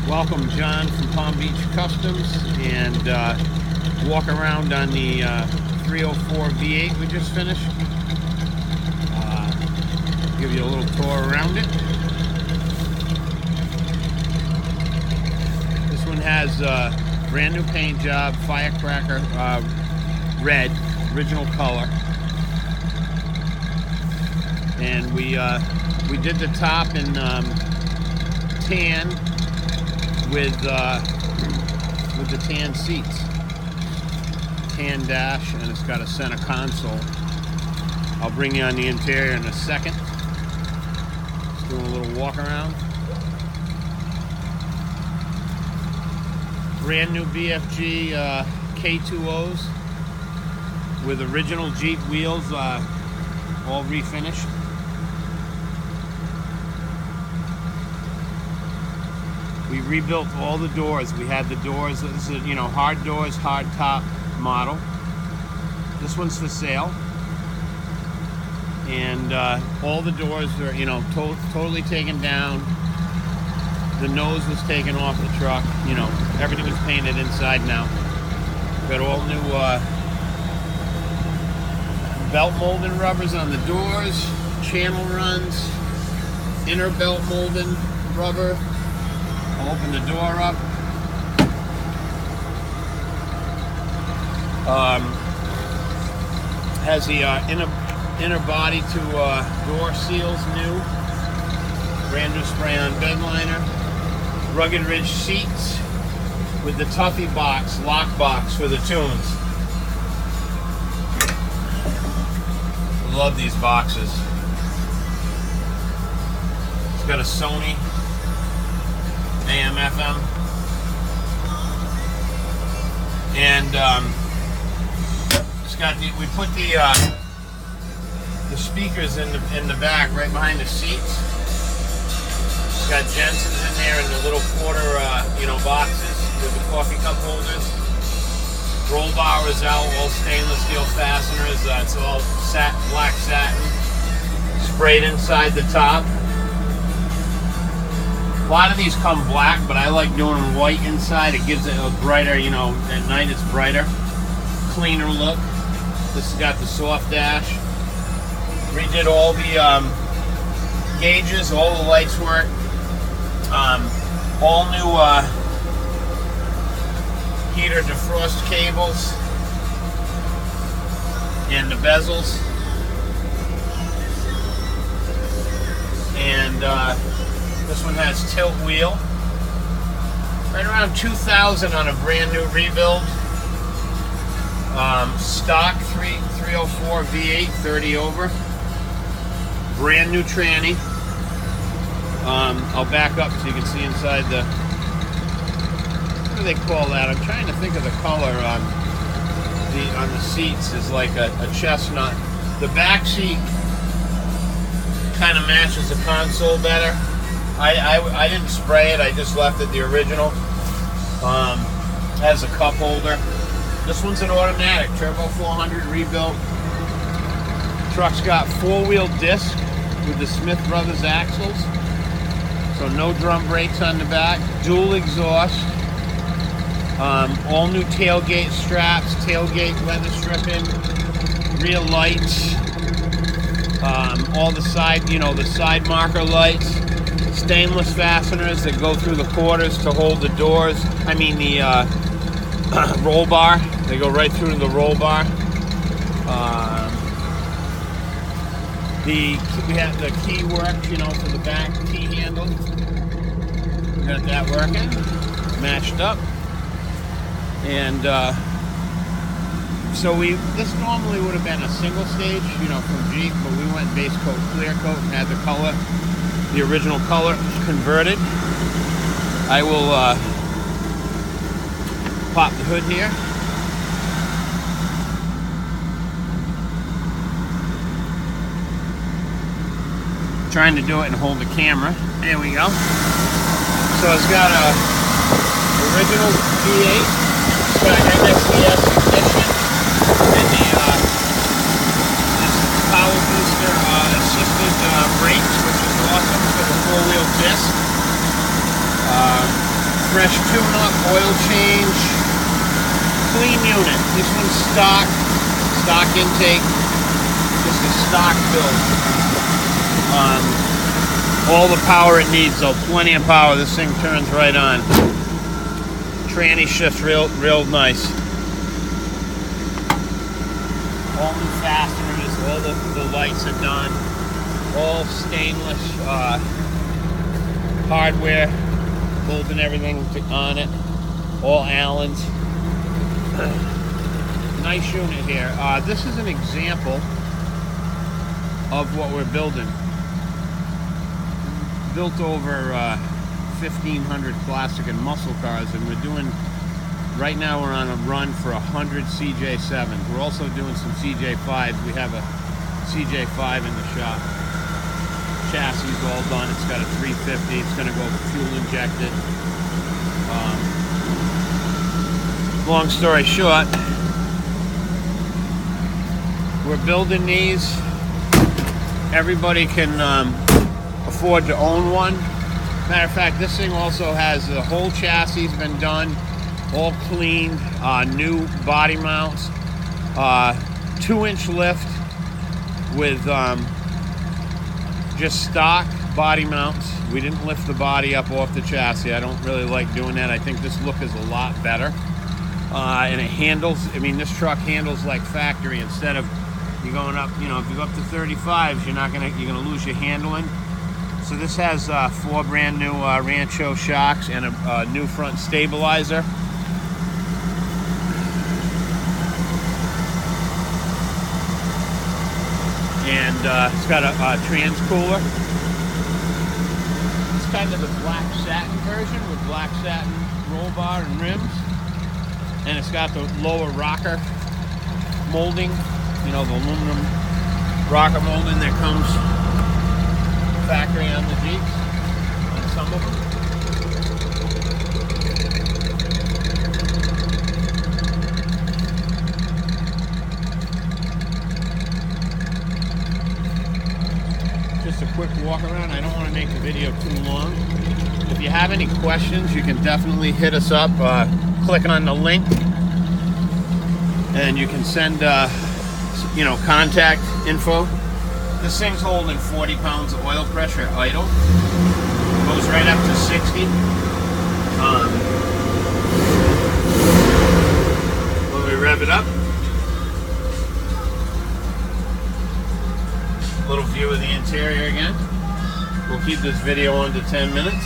Welcome, John from Palm Beach Customs, and walk around on the 304 V8 we just finished. Give you a little tour around it. This one has brand new paint job, firecracker red, original color, and we did the top in tan with the tan seats, tan dash, and it's got a center console. I'll bring you on the interior in a second. Just doing a little walk around. Brand new BFG K2Os with original Jeep wheels, all refinished. We rebuilt all the doors. We had the doors, this is, hard doors, hard top model. This one's for sale. And all the doors are, totally taken down. The nose was taken off the truck. Everything was painted inside now. Got all new belt molding rubbers on the doors, channel runs, inner belt molding rubber. I'll open the door up. Has the inner body to door seals new. Brand new spray-on bed liner. Rugged Ridge seats with the Tuffy box, lock box for the tunes. Love these boxes. It's got a Sony AM FM, and it's got we put the speakers in the back right behind the seats. It's got Jensen's in there in the little quarter boxes with the coffee cup holders. Roll bar is out, all stainless steel fasteners. It's all black satin, sprayed inside the top. A lot of these come black, but I like doing them white inside. It gives it a brighter, at night it's brighter, cleaner look. This has got the soft dash. Redid all the gauges, all the lights work. All new heater defrost cables and the bezels. And this one has tilt wheel. Right around $2,000 on a brand new rebuild. Stock 304 V8, 30 over. Brand new tranny. I'll back up so you can see inside the, what do they call that? I'm trying to think of the color on the seats. Is like a chestnut. The back seat kind of matches the console better. I didn't spray it, I just left it the original. Has a cup holder. This one's an automatic, Turbo 400 rebuilt. Truck's got four-wheel disc with the Smith Brothers axles. So no drum brakes on the back. Dual exhaust. All new tailgate straps, tailgate leather stripping, rear lights. All the side, the side marker lights. Stainless fasteners that go through the quarters to hold the doors. The roll bar. They go right through to the roll bar. We have the key work, for the back key handle. We got that working, matched up. And so this normally would have been a single stage, from Jeep, but we went base coat, clear coat, and had the color, the original color converted. I will pop the hood here. Trying to do it and hold the camera. There we go. So it's got a original V8. It's got an MXDS ignition and the this power booster assisted brakes, which is awesome for the four-wheel disc. fresh tune-up, oil change, clean unit. This one's stock intake. Just a stock build. All the power it needs, though, plenty of power. This thing turns right on. Tranny shifts real nice. All new fasteners, all the lights are done. All stainless hardware, bolting everything on it. All Allens. Nice unit here. This is an example of what we're building. Built over 1,500 classic and muscle cars, and we're doing, right now we're on a run for 100 CJ-7s. We're also doing some CJ-5s. We have a CJ-5 in the shop. Chassis is all done. It's got a 350. It's going to go fuel injected. Long story short, we're building these. Everybody can afford to own one. Matter of fact, this thing also has the whole chassis been done, all cleaned, new body mounts, 2-inch lift with just stock body mounts. We didn't lift the body up off the chassis. I don't really like doing that. I think this look is a lot better. And it handles, I mean, this truck handles like factory. Instead of you going up, you know, if you go up to 35s, you're gonna lose your handling. So this has 4 brand new Rancho shocks and a new front stabilizer. And it's got a trans cooler. It's kind of the black satin version with black satin roll bar and rims. And it's got the lower rocker molding, you know, the aluminum rocker molding that comes factory on the Jeeps, on some of them. Just a quick walk around. I don't want to make the video too long. If you have any questions, you can definitely hit us up. Click on the link, and you can send, you know, contact info. This thing's holding 40 pounds of oil pressure at idle. Goes right up to 60. When we rev it up, a little view of the interior again. We'll keep this video under 10 minutes.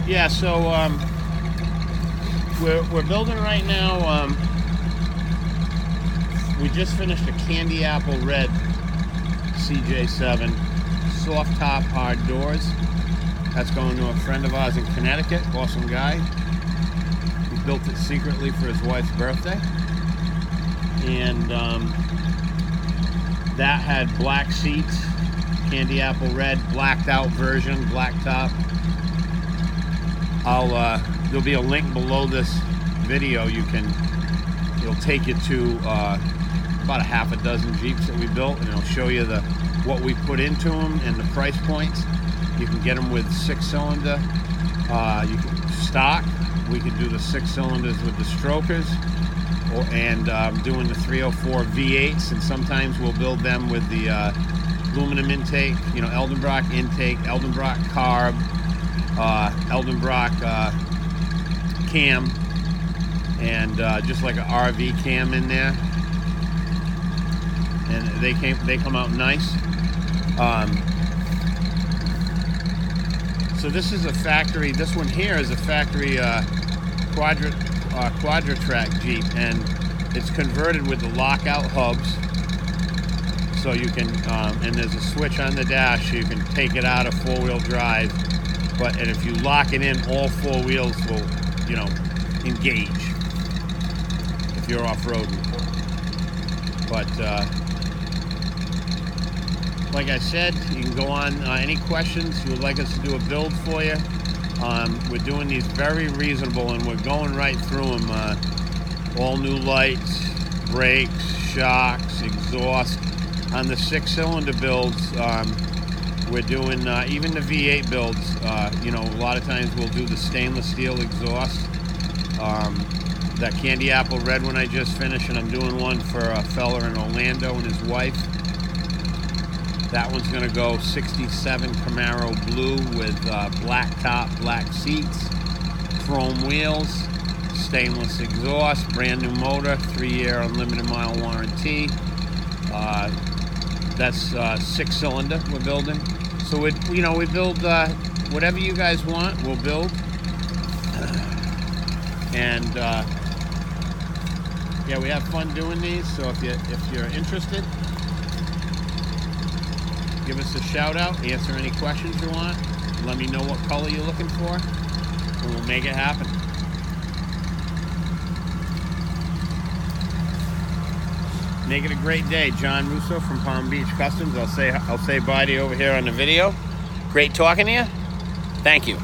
Yeah, so we're building right now. We just finished a candy apple red CJ-7, soft top, hard doors. That's going to a friend of ours in Connecticut, awesome guy. He built it secretly for his wife's birthday. And that had black seats, candy apple red, blacked out version, black top. There'll be a link below this video. It'll take you to about a half a dozen Jeeps that we built, and it'll show you what we put into them and the price points. You can get them with 6-cylinder. You can stock. We can do the 6 cylinders with the strokers, and doing the 304 V8s, and sometimes we'll build them with the aluminum intake, you know, Eldenbrock intake, Eldenbrock carb, Eldenbrock cam, and just like an RV cam in there, and they come out nice. So this is a factory. This one here is a factory quadra-track Jeep, and it's converted with the lockout hubs. So you can, and there's a switch on the dash, so you can take it out of 4-wheel drive. And if you lock it in, all 4 wheels will, you know, engage if you're off-roading. But like I said, you can go on. Any questions you would like us to do a build for you, We're doing these very reasonable, and we're going right through them. All new lights, brakes, shocks, exhaust. On the 6-cylinder builds, we're doing even the V8 builds. You know, a lot of times we'll do the stainless steel exhaust. That candy apple red one I just finished, and I'm doing one for a fella in Orlando and his wife. That one's gonna go 67 Camaro blue with black top, black seats, chrome wheels, stainless exhaust, brand new motor, 3-year unlimited mile warranty. That's 6-cylinder we're building. So we build whatever you guys want, we'll build. And yeah, we have fun doing these. So if you're interested, give us a shout out, answer any questions you want, let me know what color you're looking for, and we'll make it happen. Make it a great day. John Russo from Palm Beach Customs. I'll say bye to you over here on the video. Great talking to you. Thank you.